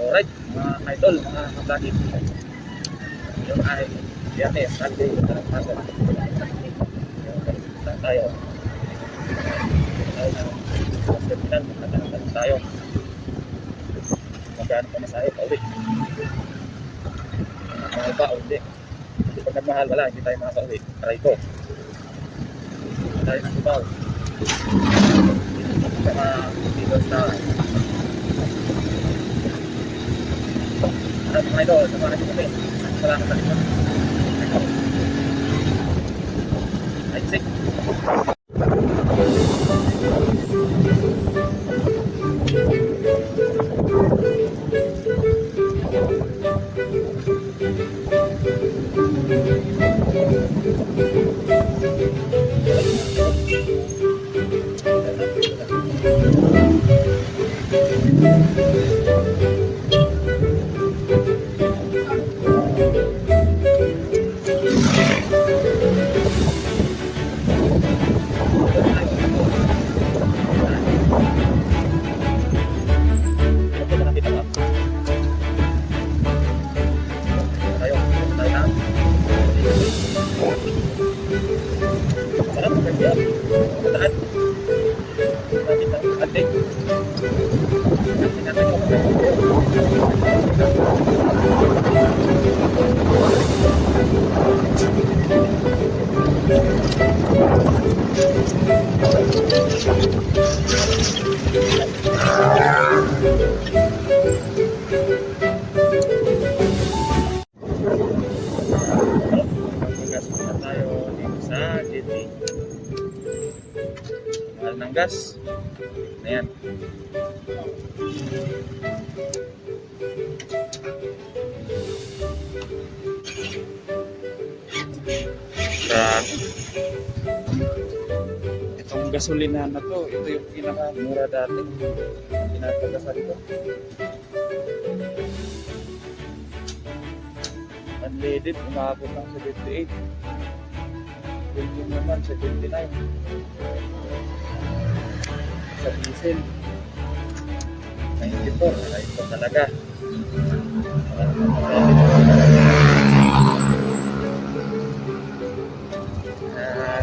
Alright, mga idol, mga kablagin. Yung ay Biyernes, Sunday, pasok. Tayo. Tayo ng terminal, magkakaroon tayo. Magkano pa masahe pa uwi. Mahal ba o hindi? Kasi pag nagmahal, wala, hindi tayo makaka-uwi. Try ko. Tayo ng Cubao. Saka dito sa mga idol, samahan niyo kami. Salamat sa likod. Ay, sick. Mahal ng gas. Ayan. Itong gasolina na to, ito yung pinakamura dati. Pinapagasan ko. Unleaded, umabot ng 78. Yung naman, 79. Sa diesel 94, ay ito talaga.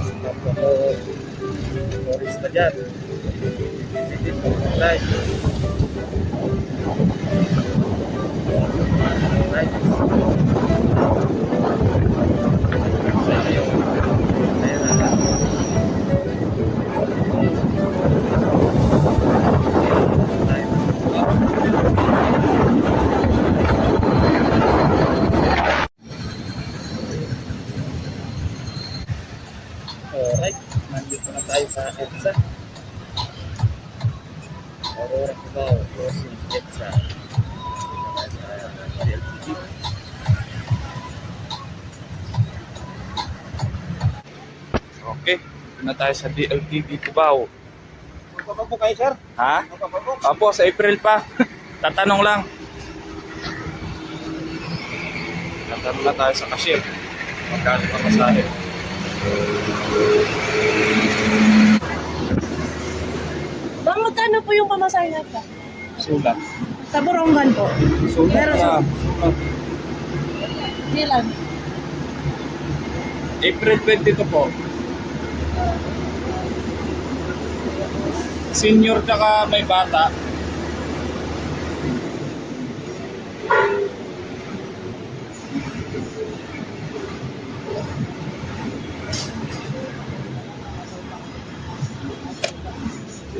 Stop ko Morris na dyan. Hindi po live. Alright, nandito na tayo sa EDSA. Aurora Cubao, crossing EDSA. LTV. Okay, dito na tayo sa DLTV Cubao. Magpapag po kayo, sir? Ha? Magpapag. Opo, sa April pa. Tatanong lang. Tatanong na tayo sa cashier. Magkano pa masahe? Bang, magkano po yung pamasahe natin? Sulat. Sa Borongan po. Sulat Meron na. Ilan? April 22 po. Senior tsaka may bata.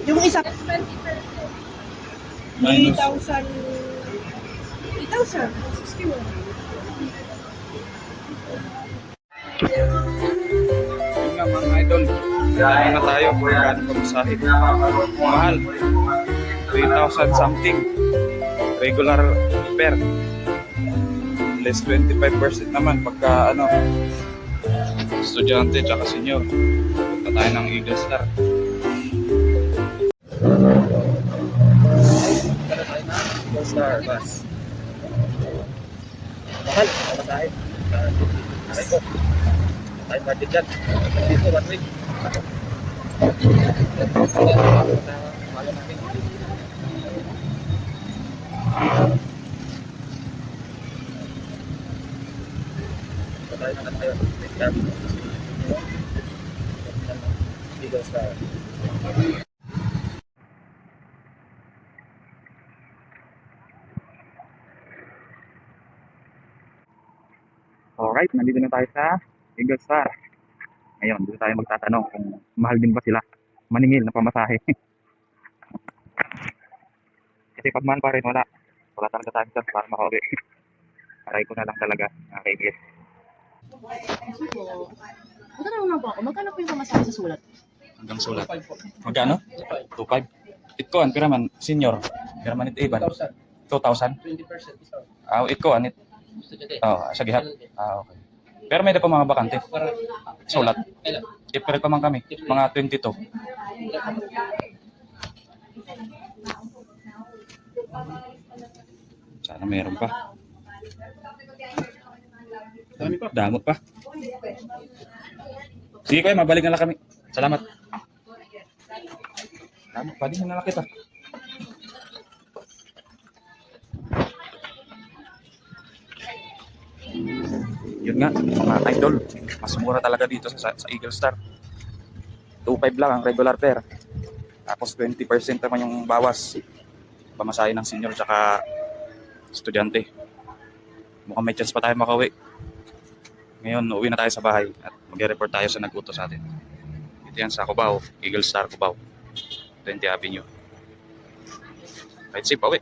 Yung isa, Minus. 3,000. 3,000. 61. Yun nga mga idol. Kaya na tayo. Magkano pa masahe? Mahal. 3,000 something. Regular fare. Less 25% naman pagka ano, estudyante tsaka senior. Punta tayo ng Eagle Star. Star bus. Mahal, masahe. Aray ko. Tayo budget dyan. Dito, 1 week. Mahal namin. tayo ng ano yun. Eagle Star. Alright, nandito na tayo sa Eagle Star. Ngayon, dito tayo magtatanong kung mahal din ba sila maningil na pamasahe. Kasi pag mahal pa rin, wala talaga tayo sir para makauwi. Aray ko na lang talaga, nakikit. Magkano nga po ako? Magkano po yung pamasahe sa sulat? Hanggang sulat. Magkano? 2.5. Itkoan, piraman, senior. Piraman it Iban. 2,000. 20% discount. Itkoan, sa gihap. Okay. Pero may na pa mga bakante. Sulat. Ipere pa man kami. Mga 22. Sana meron pa. Dami pa. Damot pa. Sige kuya, mabalik na lang kami. Salamat. Damot pa din na lang kita. Yun nga, mga idol. Mas mura talaga dito sa Eagle Star. 2.5 lang ang regular fare. Tapos 20% naman yung bawas. Pamasahe ng senior tsaka estudyante. Mukhang may chance pa tayo makauwi. Ngayon, uwi na tayo sa bahay at mag-report tayo sa nag-utos sa atin. Ito yan sa Cubao, Eagle Star Cubao, 20 Avenue. Right, safe, pauwi.